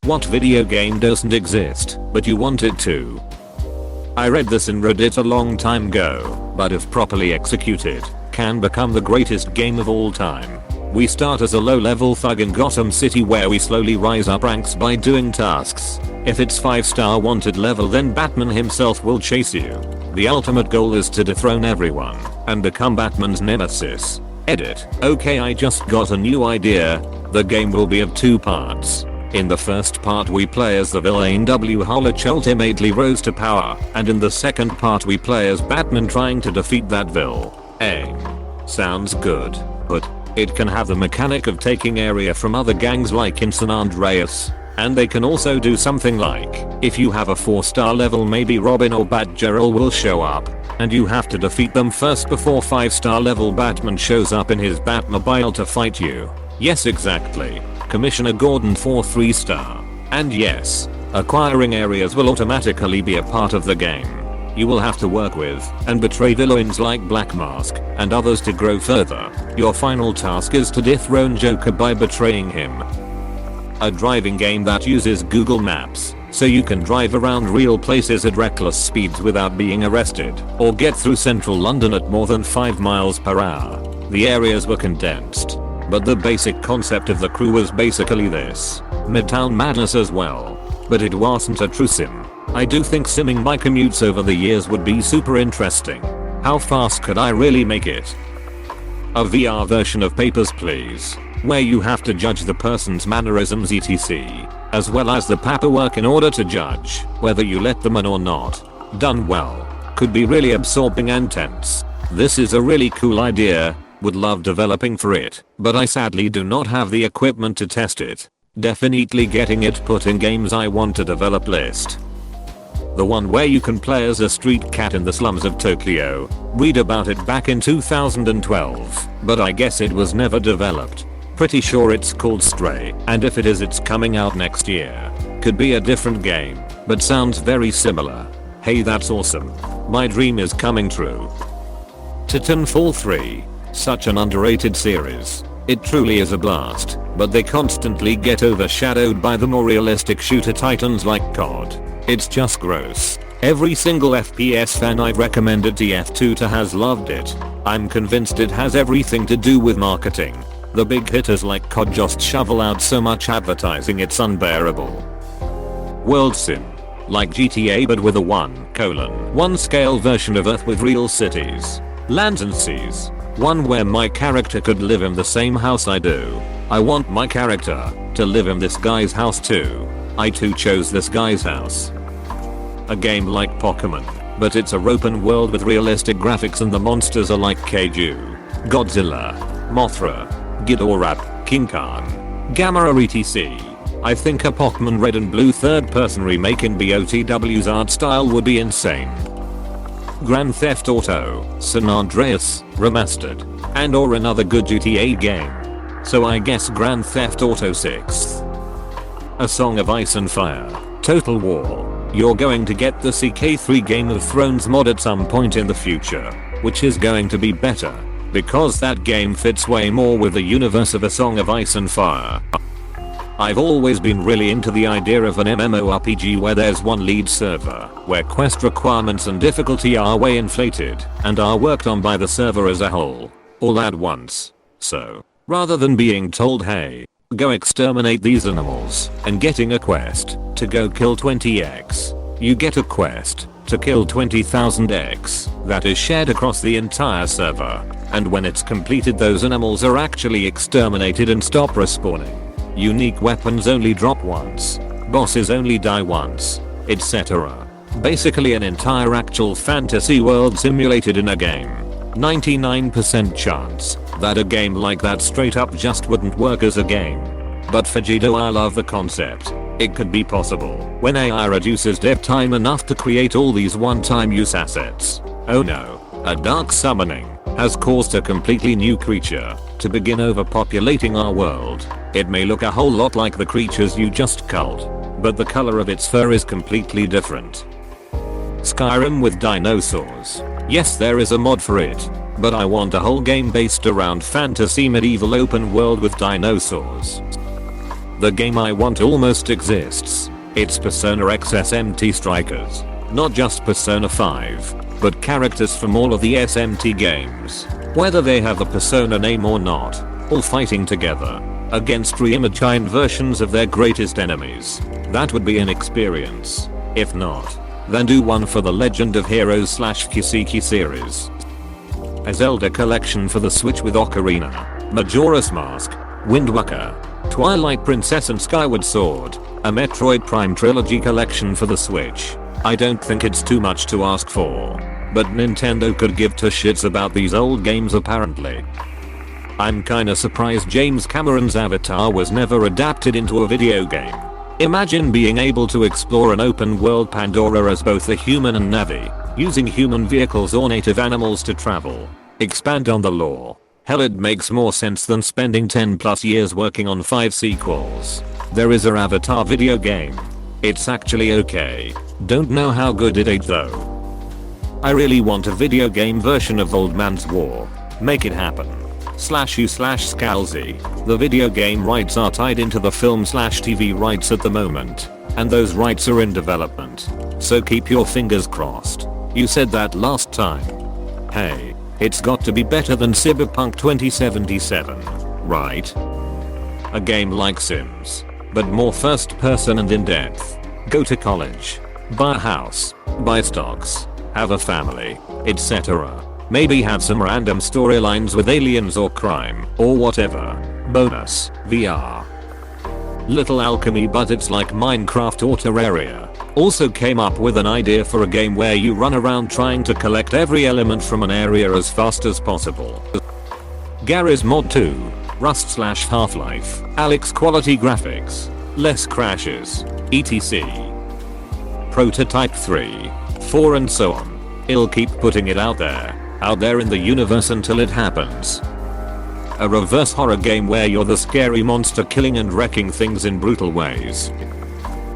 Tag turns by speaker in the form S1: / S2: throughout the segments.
S1: What video game doesn't exist, but you want it to? I read this in Reddit a long time ago, but if properly executed, can become the greatest game of all time. We start as a low-level thug in Gotham City where we slowly rise up ranks by doing tasks. If it's 5-star wanted level, then Batman himself will chase you. The ultimate goal is to dethrone everyone and become Batman's nemesis. Edit. Okay, I just got a new idea. The game will be of 2 parts. In the first part we play as the villain Who ultimately rose to power, and in the second part we play as Batman trying to defeat that villain. Sounds good, but it can have the mechanic of taking area from other gangs like in San Andreas. And they can also do something like, if you have a 4-star level, maybe Robin or Batgirl will show up, and you have to defeat them first before 5-star level Batman shows up in his Batmobile to fight you. Yes, exactly. Commissioner Gordon for 3-star. And yes, acquiring areas will automatically be a part of the game. You will have to work with and betray villains like Black Mask and others to grow further. Your final task is to dethrone Joker by betraying him. A driving game that uses Google Maps, so you can drive around real places at reckless speeds without being arrested, or get through central London at more than 5 miles per hour. The areas were condensed, but the basic concept of the crew was basically this. Midtown madness as well. But it wasn't a true sim. I do think simming my commutes over the years would be super interesting. How fast could I really make it? A VR version of Papers, Please, where you have to judge the person's mannerisms etc, as well as the paperwork in order to judge whether you let them in or not. Done well, could be really absorbing and tense. This is a really cool idea, would love developing for it, but I sadly do not have the equipment to test it. Definitely getting it put in games I want to develop list. The one where you can play as a street cat in the slums of Tokyo. Read about it back in 2012, but I guess it was never developed. Pretty sure it's called Stray, and if it is, it's coming out next year. Could be a different game, but sounds very similar. Hey, that's awesome. My dream is coming true. Titanfall 3. Such an underrated series. It truly is a blast, but they constantly get overshadowed by the more realistic shooter titans like COD. It's just gross. Every single FPS fan I've recommended TF2 to has loved it. I'm convinced it has everything to do with marketing. The big hitters like COD just shovel out so much advertising it's unbearable. World Sim. Like GTA but with a 1:1 scale version of Earth with real cities, lands and seas. One where my character could live in the same house I do. I want my character to live in this guy's house too. I too chose this guy's house. A game like Pokemon, but it's a open world with realistic graphics and the monsters are like Kaiju, Godzilla, Mothra, Ghidorah, King Khan, Gamera etc. I think a Pokemon Red and Blue third-person remake in BOTW's art style would be insane. Grand Theft Auto, San Andreas, Remastered, and or another good GTA game. So I guess Grand Theft Auto 6. A Song of Ice and Fire, Total War. You're going to get the CK3 Game of Thrones mod at some point in the future, which is going to be better, because that game fits way more with the universe of A Song of Ice and Fire. I've always been really into the idea of an MMORPG where there's one lead server, where quest requirements and difficulty are way inflated and are worked on by the server as a whole, all at once. So, rather than being told, hey, go exterminate these animals and getting a quest to go kill 20x, you get a quest to kill 20,000x that is shared across the entire server, and when it's completed those animals are actually exterminated and stop respawning. Unique weapons only drop once, bosses only die once, etc. Basically an entire actual fantasy world simulated in a game. 99% chance that a game like that straight up just wouldn't work as a game. But Vegito, I love the concept. It could be possible when AI reduces dev time enough to create all these one-time use assets. Oh no, a dark summoning has caused a completely new creature to begin overpopulating our world. It may look a whole lot like the creatures you just culled, but the color of its fur is completely different. Skyrim with dinosaurs. Yes, there is a mod for it, but I want a whole game based around fantasy medieval open world with dinosaurs. The game I want almost exists. It's Persona X SMT Strikers. Not just Persona 5, but characters from all of the SMT games. Whether they have a Persona name or not, all fighting together against reimagined versions of their greatest enemies. That would be an experience. If not, then do one for the Legend of Heroes / Kiseki series. A Zelda collection for the Switch with Ocarina, Majora's Mask, Wind Waker, Twilight Princess and Skyward Sword. A Metroid Prime Trilogy collection for the Switch. I don't think it's too much to ask for. But Nintendo could give two shits about these old games apparently. I'm kinda surprised James Cameron's Avatar was never adapted into a video game. Imagine being able to explore an open world Pandora as both a human and Navi, using human vehicles or native animals to travel. Expand on the lore. Hell, it makes more sense than spending 10 plus years working on 5 sequels. There is a Avatar video game. It's actually okay. Don't know how good it ain't though. I really want a video game version of Old Man's War. Make it happen. /u/Scalzi. The video game rights are tied into the film/TV rights at the moment. And those rights are in development. So keep your fingers crossed. You said that last time. Hey, it's got to be better than Cyberpunk 2077, right? A game like Sims, but more first person and in depth. Go to college. Buy a house. Buy stocks. Have a family. Etc. Maybe have some random storylines with aliens or crime or whatever. Bonus, VR. Little alchemy, but it's like Minecraft or Terraria. Also came up with an idea for a game where you run around trying to collect every element from an area as fast as possible. Garry's Mod 2. Rust / Half-Life. Alex quality graphics. Less crashes. etc. Prototype 3. 4 and so on. I'll keep putting it out there in the universe until it happens. A reverse horror game where you're the scary monster killing and wrecking things in brutal ways.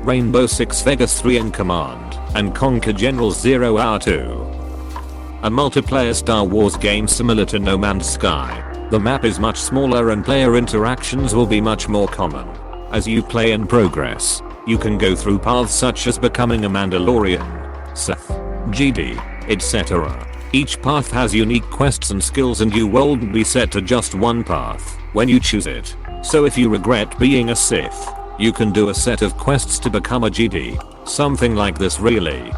S1: Rainbow Six Vegas 3 in Command and Conquer General 0 Hour 2. A multiplayer Star Wars game similar to No Man's Sky. The map is much smaller and player interactions will be much more common. As you play and progress, you can go through paths such as becoming a Mandalorian, Sith, Jedi, etc. Each path has unique quests and skills and you won't be set to just one path when you choose it. So if you regret being a Sith, you can do a set of quests to become a Jedi. Something like this really.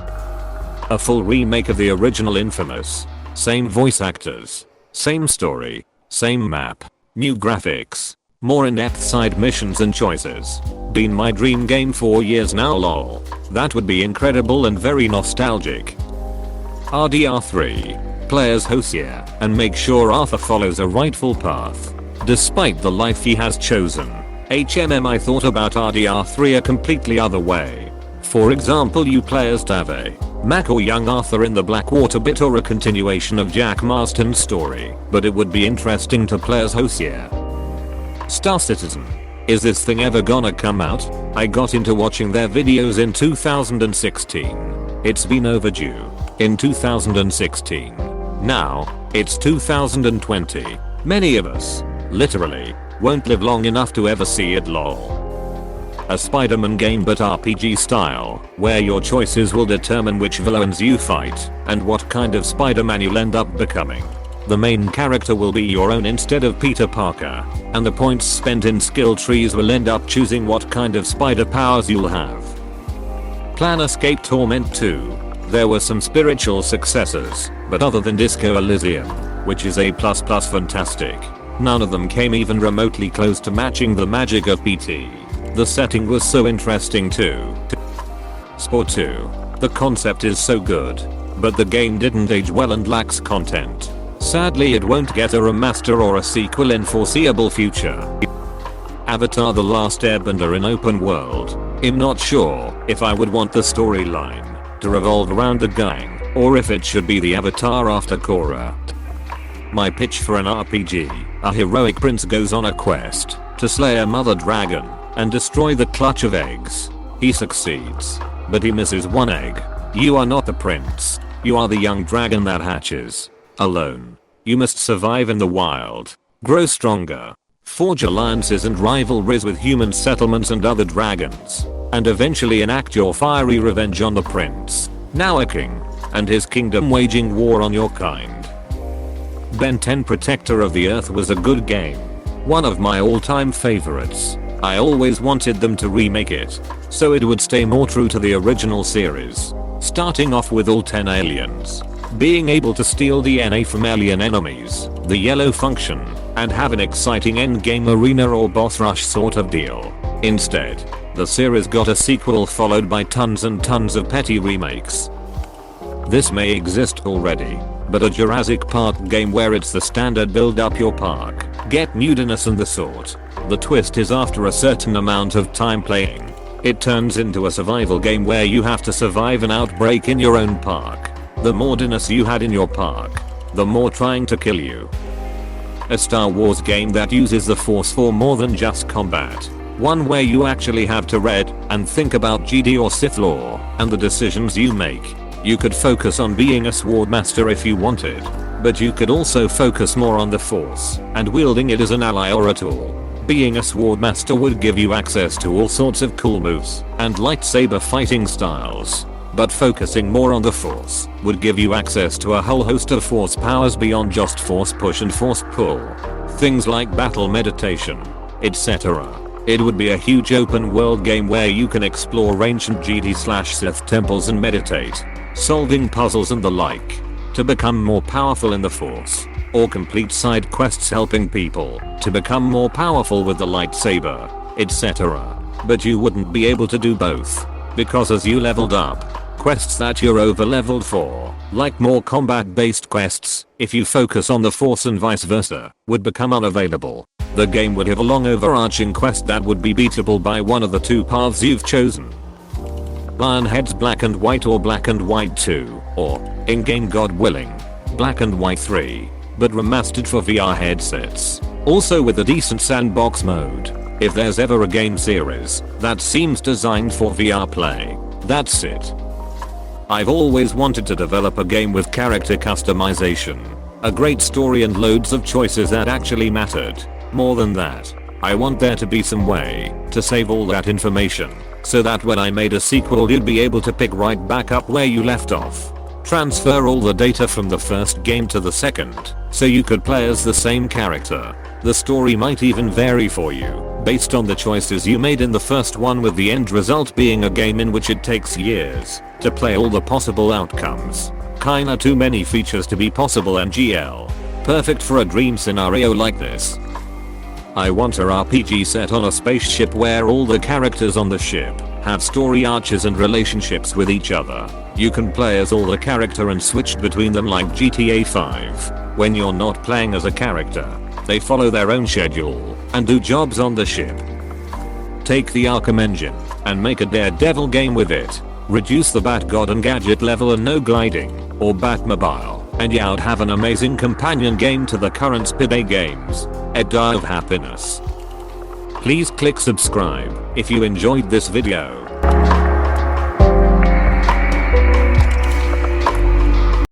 S1: A full remake of the original Infamous. Same voice actors. Same story. Same map. New graphics. More in-depth side missions and choices. Been my dream game for years now lol. That would be incredible and very nostalgic. RDR3. Play as Hosier and make sure Arthur follows a rightful path. Despite the life he has chosen. I thought about RDR3 a completely other way. For example, you play as Dave, Mac or young Arthur in the Blackwater bit or a continuation of Jack Marston's story, but it would be interesting to play as Hosier. Star Citizen. Is this thing ever gonna come out? I got into watching their videos in 2016. It's been overdue. In 2016. Now, it's 2020. Many of us, literally, won't live long enough to ever see it lol. A Spider-Man game but RPG style, where your choices will determine which villains you fight, and what kind of Spider-Man you'll end up becoming. The main character will be your own instead of Peter Parker, and the points spent in skill trees will end up choosing what kind of spider powers you'll have. Planescape Torment 2. There were some spiritual successors, but other than Disco Elysium, which is A++ fantastic, none of them came even remotely close to matching the magic of PT. The setting was so interesting too. Spore 2. The concept is so good, but the game didn't age well and lacks content. Sadly, it won't get a remaster or a sequel in foreseeable future. Avatar: The Last Airbender in open world. I'm not sure if I would want the storyline to revolve around the gang, or if it should be the Avatar after Korra. My pitch for an RPG: a heroic prince goes on a quest to slay a mother dragon and destroy the clutch of eggs. He succeeds, but he misses one egg. You are not the prince. You are the young dragon that hatches. Alone. You must survive in the wild, grow stronger, forge alliances and rivalries with human settlements and other dragons, and eventually enact your fiery revenge on the prince, now a king, and his kingdom waging war on your kind. Ben 10 Protector of the Earth was a good game. One of my all-time favorites. I always wanted them to remake it, so it would stay more true to the original series. Starting off with all 10 aliens. Being able to steal DNA from alien enemies, the yellow function, and have an exciting endgame arena or boss rush sort of deal. Instead, the series got a sequel followed by tons and tons of petty remakes. This may exist already, but a Jurassic Park game where it's the standard build up your park, get nudiness and the sort. The twist is after a certain amount of time playing, it turns into a survival game where you have to survive an outbreak in your own park. The more nudiness you had in your park, the more trying to kill you. A Star Wars game that uses the Force for more than just combat. One where you actually have to read and think about Jedi or Sith lore and the decisions you make. You could focus on being a swordmaster if you wanted, but you could also focus more on the Force and wielding it as an ally or a tool. Being a swordmaster would give you access to all sorts of cool moves and lightsaber fighting styles, but focusing more on the Force would give you access to a whole host of Force powers beyond just Force push and Force pull. Things like battle meditation, etc. It would be a huge open world game where you can explore ancient Jedi/Sith temples and meditate, solving puzzles and the like, to become more powerful in the Force, or complete side quests helping people to become more powerful with the lightsaber, etc. But you wouldn't be able to do both, because as you leveled up, quests that you're over leveled for, like more combat based quests, if you focus on the Force and vice versa, would become unavailable. The game would have a long overarching quest that would be beatable by one of the two paths you've chosen. Lionhead's Black and White or Black and White 2, or, in-game God willing, Black and White 3, but remastered for VR headsets. Also with a decent sandbox mode. If there's ever a game series that seems designed for VR play, that's it. I've always wanted to develop a game with character customization, a great story and loads of choices that actually mattered. More than that, I want there to be some way to save all that information, so that when I made a sequel you'd be able to pick right back up where you left off. Transfer all the data from the first game to the second, so you could play as the same character. The story might even vary for you, based on the choices you made in the first one, with the end result being a game in which it takes years to play all the possible outcomes. Kinda too many features to be possible MGL. Perfect for a dream scenario like this. I want a RPG set on a spaceship where all the characters on the ship have story arcs and relationships with each other. You can play as all the character and switch between them like GTA 5. When you're not playing as a character, they follow their own schedule and do jobs on the ship. Take the Arkham engine and make a Daredevil game with it. Reduce the Bat-God and Gadget level and no gliding or Batmobile, and you'd have an amazing companion game to the current Spidey games. A die of happiness. Please click subscribe if you enjoyed this video.